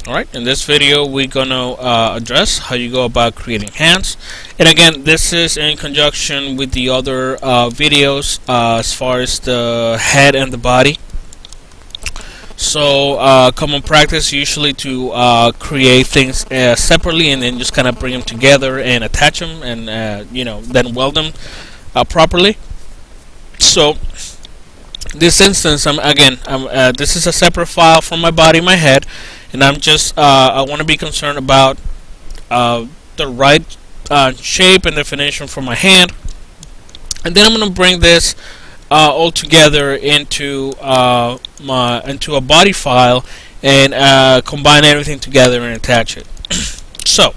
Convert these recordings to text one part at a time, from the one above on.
Alright, in this video we're gonna address how you go about creating hands, and again this is in conjunction with the other videos as far as the head and the body. So common practice usually to create things separately and then just kind of bring them together and attach them and you know, then weld them properly. So this instance, this is a separate file from my body, my head, and I'm just I want to be concerned about the right shape and definition for my hand, and then I'm going to bring this all together into into a body file and combine everything together and attach it. So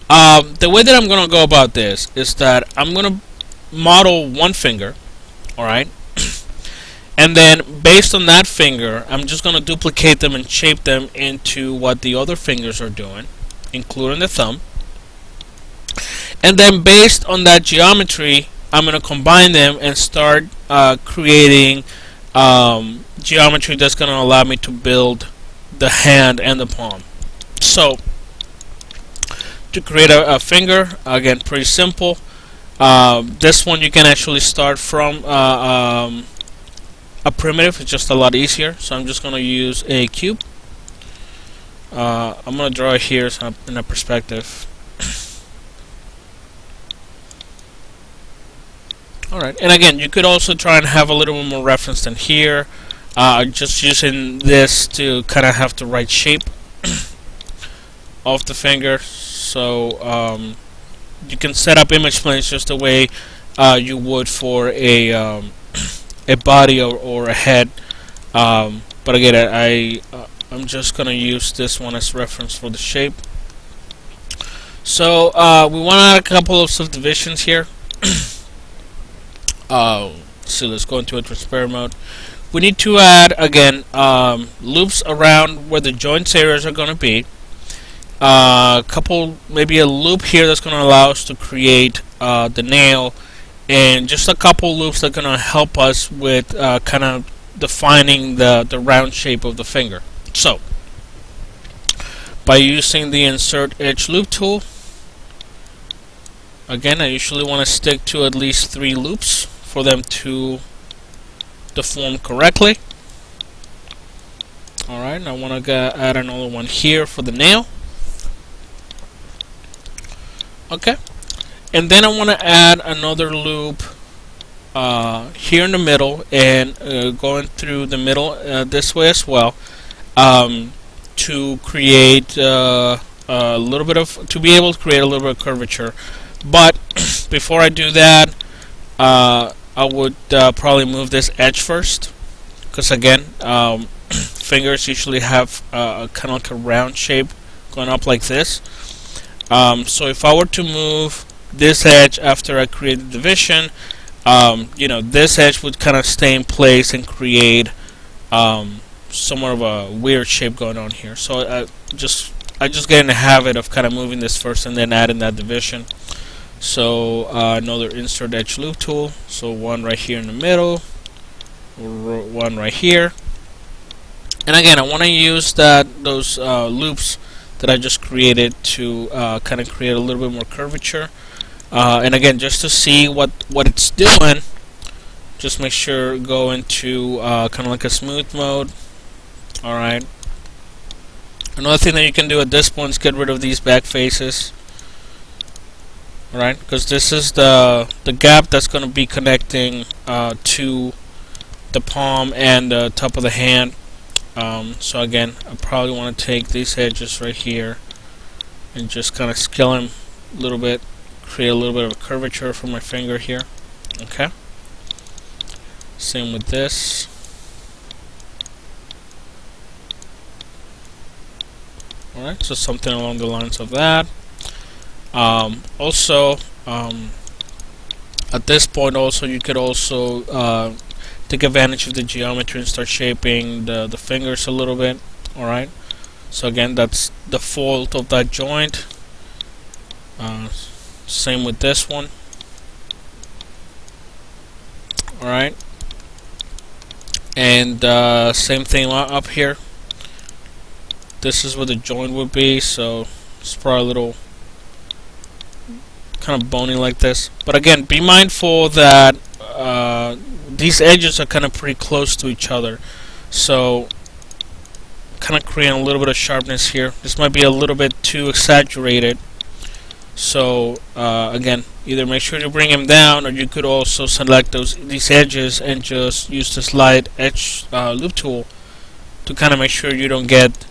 the way that I'm going to go about this is that I'm going to model one finger, alright, and then based on that finger I'm just going to duplicate them and shape them into what the other fingers are doing, including the thumb, and then based on that geometry I'm going to combine them and start creating geometry that's going to allow me to build the hand and the palm. So to create a finger, again, pretty simple. This one you can actually start from a primitive. It's just a lot easier, so I'm just going to use a cube. I'm going to draw it here in a perspective. Alright, and again, you could also try and have a little bit more reference than here. Just using this to kind of have the right shape of the finger. So you can set up image planes just the way you would for a body or a head. But again, I'm just going to use this one as reference for the shape. So we want to add a couple of subdivisions here. So let's go into a transparent mode. We need to add again loops around where the joints areas are going to be. Maybe a loop here that's going to allow us to create the nail, and just a couple loops that are going to help us with kind of defining the round shape of the finger. So by using the insert edge loop tool, again, I usually want to stick to at least 3 loops for them to deform correctly. Alright, I want to add another one here for the nail. Okay, and then I want to add another loop here in the middle and going through the middle this way as well, to create a little bit of, to be able to create a little bit of curvature. But before I do that, I would probably move this edge first, because again, fingers usually have kind of like a round shape going up like this. So if I were to move this edge after I create the division, you know, this edge would kind of stay in place and create somewhat of a weird shape going on here. So I just get in the habit of kind of moving this first and then adding that division. So another insert edge loop tool. So one right here in the middle, one right here, and again I want to use those loops that I just created to kind of create a little bit more curvature. And again, just to see what it's doing, just make sure go into kind of like a smooth mode. Alright. Another thing that you can do at this point is get rid of these back faces. Alright, because this is the gap that's going to be connecting to the palm and the top of the hand. So again, I probably want to take these edges right here and just kind of scale them a little bit, create a little bit of a curvature for my finger here. Okay. Same with this. Alright, so something along the lines of that. Also, at this point also you could also take advantage of the geometry and start shaping the fingers a little bit. Alright, so again, that's the fault of that joint. Same with this one. Alright, and same thing up here. this is where the joint would be, so it's probably a little kind of bony like this. But again, be mindful that these edges are kind of pretty close to each other, so kind of creating a little bit of sharpness here. This might be a little bit too exaggerated, so again, either make sure to bring them down, or you could also select these edges and just use the slide edge loop tool to kind of make sure you don't get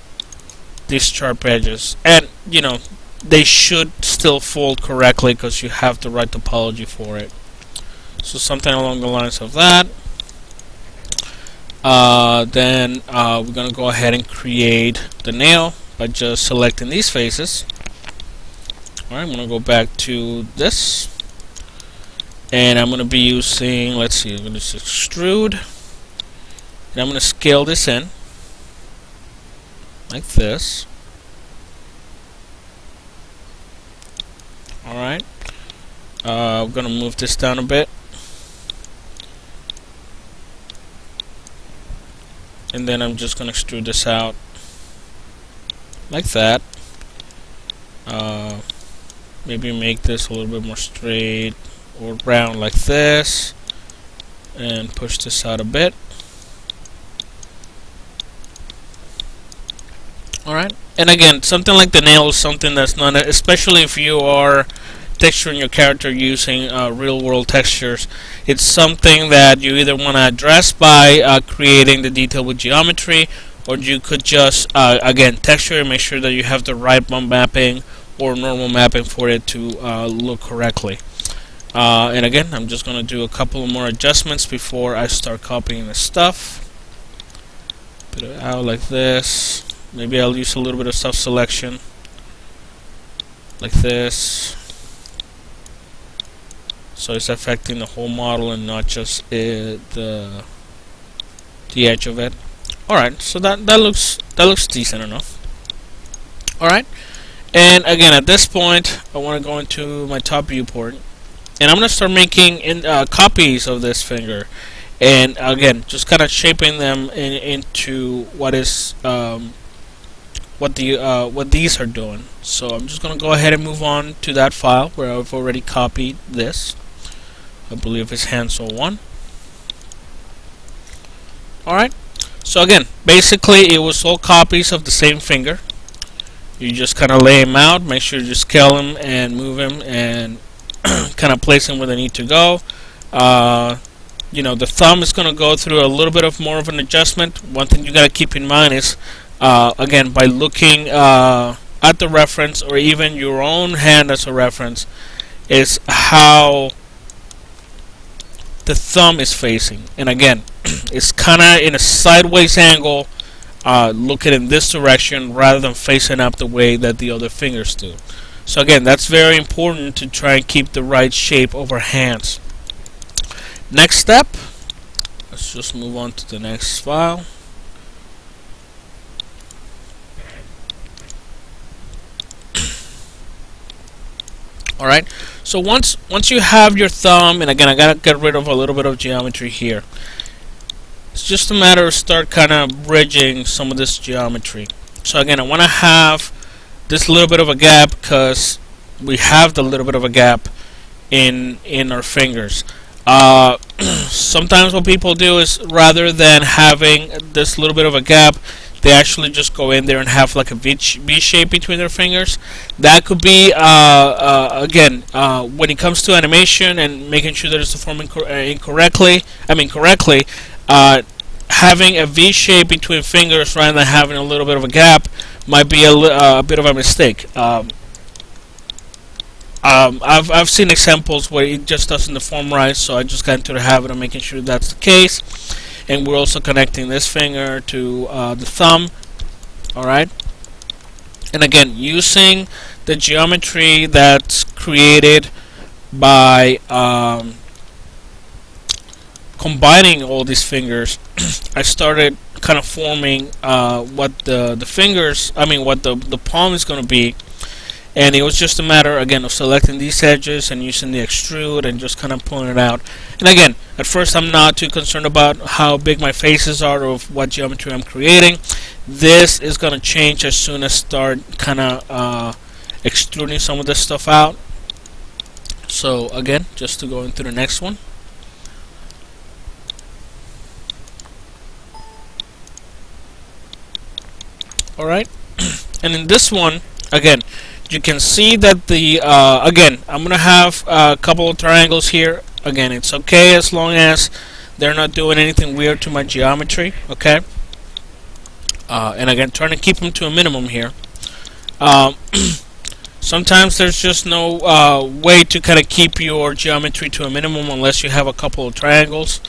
these sharp edges. And you know, they should still fold correctly because you have the right topology for it. So something along the lines of that. Then we're going to go ahead and create the nail by just selecting these faces. Alright, I'm going to go back to this. And I'm going to be using, let's see, I'm going to extrude. And I'm going to scale this in. Like this. Alright. I'm going to move this down a bit. And then I'm just going to extrude this out like that. Maybe make this a little bit more straight or round like this, and push this out a bit. Alright, and again, something like the nail is something that's not, especially if you are texturing your character using real world textures, it's something that you either want to address by creating the detail with geometry, or you could just again texture and make sure that you have the right bump mapping or normal mapping for it to look correctly. And again, I'm just going to do a couple more adjustments before I start copying the stuff. Put it out like this. Maybe I'll use a little bit of self-selection like this, so it's affecting the whole model and not just the edge of it. Alright, so that looks decent enough. Alright, and again, at this point I want to go into my top viewport, and I'm going to start making copies of this finger, and again, just kind of shaping them into what is what these are doing. So I'm just going to go ahead and move on to that file where I've already copied this. I believe it's Hansel 1. Alright, so again, basically it was all copies of the same finger. You just kind of lay them out, make sure you scale them and move them and kind of place them where they need to go. You know, the thumb is going to go through a little bit of more of an adjustment. One thing you got to keep in mind is again, by looking at the reference, or even your own hand as a reference, is how the thumb is facing. And again, it's kind of in a sideways angle, looking in this direction rather than facing up the way that the other fingers do. So again, that's very important to try and keep the right shape of our hands. Next step, let's just move on to the next file. Alright, so once you have your thumb, and again I gotta get rid of a little bit of geometry here. It's just a matter of start kind of bridging some of this geometry. So again, I want to have this little bit of a gap because we have the little bit of a gap in our fingers. Sometimes what people do is, rather than having this little bit of a gap, they actually just go in there and have like a V shape between their fingers. That could be, again, when it comes to animation and making sure that it's deformed correctly, having a V shape between fingers rather than having a little bit of a gap might be a bit of a mistake. I've seen examples where it just doesn't deform right, so I just got into the habit of making sure that's the case. And we're also connecting this finger to the thumb. Alright, and again, using the geometry that's created by combining all these fingers, I started kind of forming what the fingers, what the palm is going to be. And it was just a matter, again, of selecting these edges and using the extrude and just kind of pulling it out. And again, at first I'm not too concerned about how big my faces are or what geometry I'm creating. This is going to change as soon as start kind of extruding some of this stuff out. So again, just to go into the next one. Alright, and in this one, again, you can see that the, again, I'm going to have a couple of triangles here. Again, it's okay as long as they're not doing anything weird to my geometry, okay? And again, trying to keep them to a minimum here. Sometimes there's just no way to kind of keep your geometry to a minimum unless you have a couple of triangles.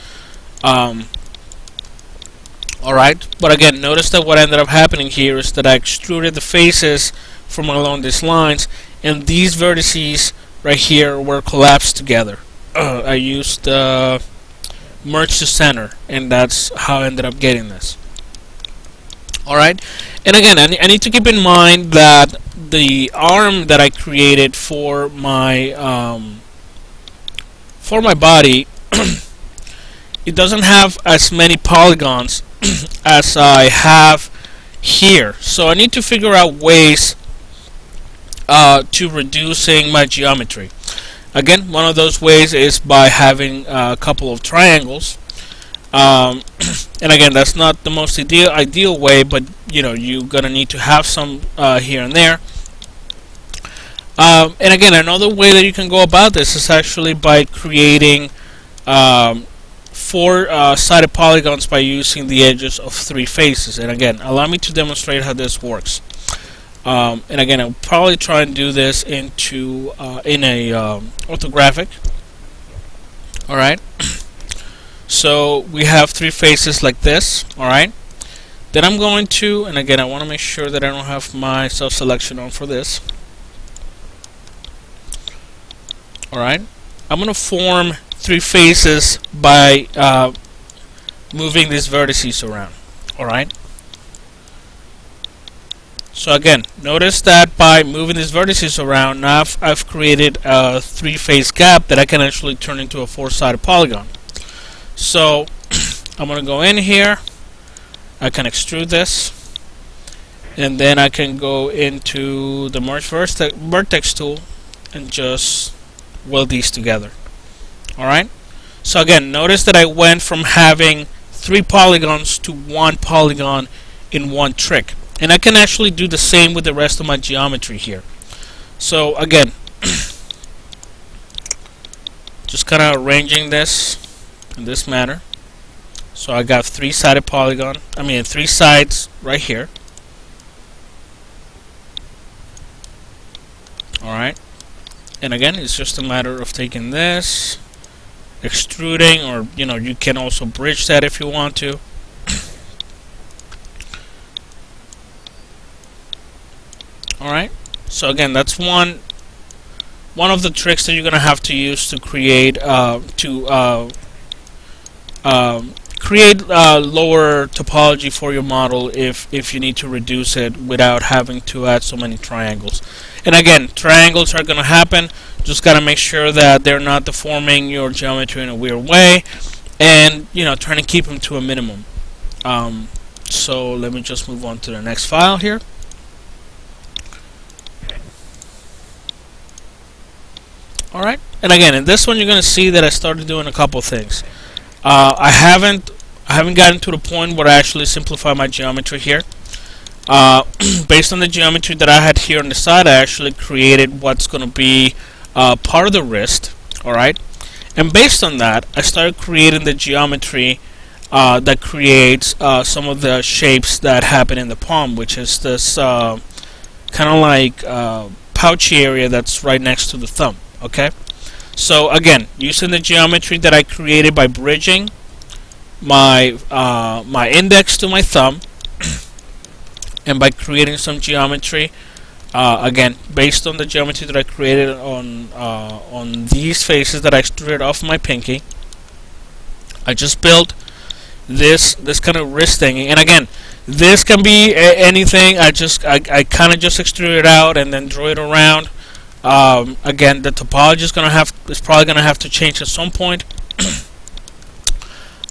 Alright, but again, notice that what ended up happening here is that I extruded the faces from along these lines, and these vertices right here were collapsed together. I used merge to center, and that's how I ended up getting this. Alright, and again, I need to keep in mind that the arm that I created for my body it doesn't have as many polygons as I have here, so I need to figure out ways to reducing my geometry. Again, one of those ways is by having a couple of triangles, and again, that's not the most ideal way, but you know, you're gonna need to have some here and there. And again, another way that you can go about this is actually by creating four-sided polygons by using the edges of three faces. And again, allow me to demonstrate how this works. And again, I'll probably try and do this into in a orthographic. All right. So we have three faces like this. All right. Then I'm going to, and again, I want to make sure that I don't have my self-selection on for this. All right. I'm going to form three faces by moving these vertices around. All right. So again, notice that by moving these vertices around, now I've created a three-face gap that I can actually turn into a four-sided polygon. So I'm going to go in here, I can extrude this, and then I can go into the merge vertex tool and just weld these together. Alright, so again, notice that I went from having three polygons to one polygon in one trick. And I can actually do the same with the rest of my geometry here. So again, just kind of arranging this in this manner. So I got three-sided polygon, three sides right here. Alright, and again, it's just a matter of taking this, extruding, or you know, you can also bridge that if you want to. Alright, so again, that's one of the tricks that you're gonna have to use to create lower topology for your model if you need to reduce it without having to add so many triangles. And again, triangles are gonna happen. Just gotta make sure that they're not deforming your geometry in a weird way, and you know, trying to keep them to a minimum. So let me just move on to the next file here. Alright, and again, in this one you're going to see that I started doing a couple things. I haven't gotten to the point where I actually simplify my geometry here. Based on the geometry that I had here on the side, I actually created what's going to be part of the wrist. Alright, and based on that, I started creating the geometry that creates some of the shapes that happen in the palm, which is this kind of like pouchy area that's right next to the thumb. Okay, so again, using the geometry that I created by bridging my my index to my thumb, and by creating some geometry, again, based on the geometry that I created on these faces that I extruded off my pinky, I just built this kind of wrist thing. And again, this can be anything. I kind of just extrude it out and then draw it around. Again, the topology is probably gonna have to change at some point.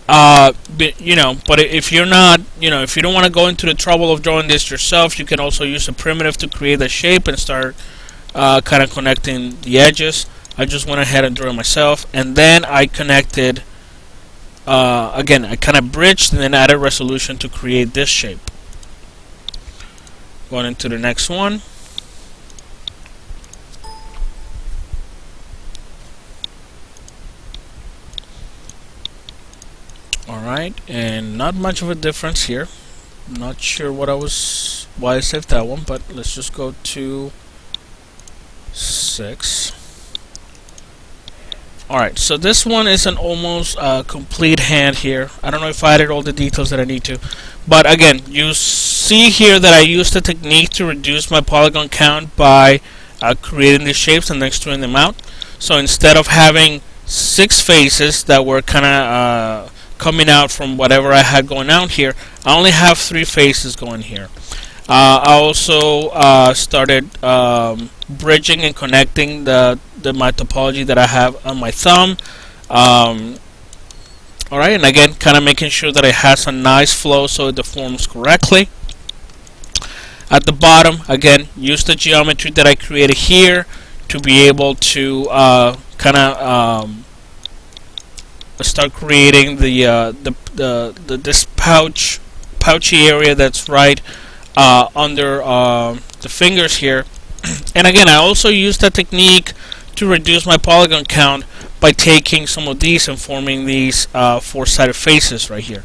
But if you're not, if you don't want to go into the trouble of drawing this yourself, you can also use a primitive to create the shape and start kind of connecting the edges. I just went ahead and drew it myself, and then I connected. Again, I kind of bridged and then added resolution to create this shape. Going into the next one. Alright, and not much of a difference here. Not sure why I saved that one, but let's just go to 6. Alright, so this one is an almost complete hand here. I don't know if I added all the details that I need to, but again, you see here that I used the technique to reduce my polygon count by creating these shapes and then extruding them out. So instead of having 6 faces that were kind of coming out from whatever I had going out here, I only have 3 faces going here. I also started bridging and connecting my topology that I have on my thumb. Alright, and again, kind of making sure that it has a nice flow so it deforms correctly. At the bottom, again, use the geometry that I created here to be able to kind of start creating this pouchy area that's right under the fingers here. And again, I also used that technique to reduce my polygon count by taking some of these and forming these 4-sided faces right here.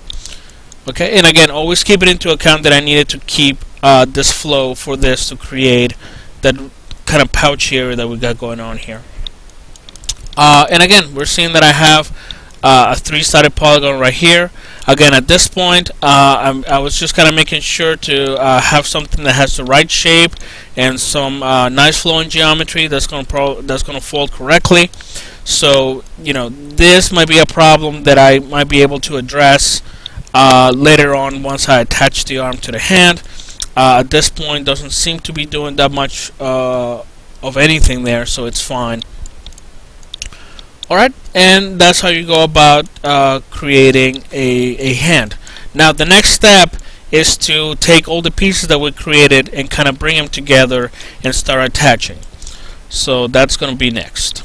Okay, and again, always keep it into account that I needed to keep this flow for this to create that kind of pouchy area that we got going on here. And again, we're seeing that I have a 3-sided polygon right here. Again, at this point, I was just kind of making sure to have something that has the right shape and some nice flowing geometry that's going to fold correctly. So, this might be a problem that I might be able to address later on once I attach the arm to the hand. At this point, doesn't seem to be doing that much of anything there, so it's fine. Alright, and that's how you go about creating a hand. Now the next step is to take all the pieces that we created and kind of bring them together and start attaching. So that's going to be next.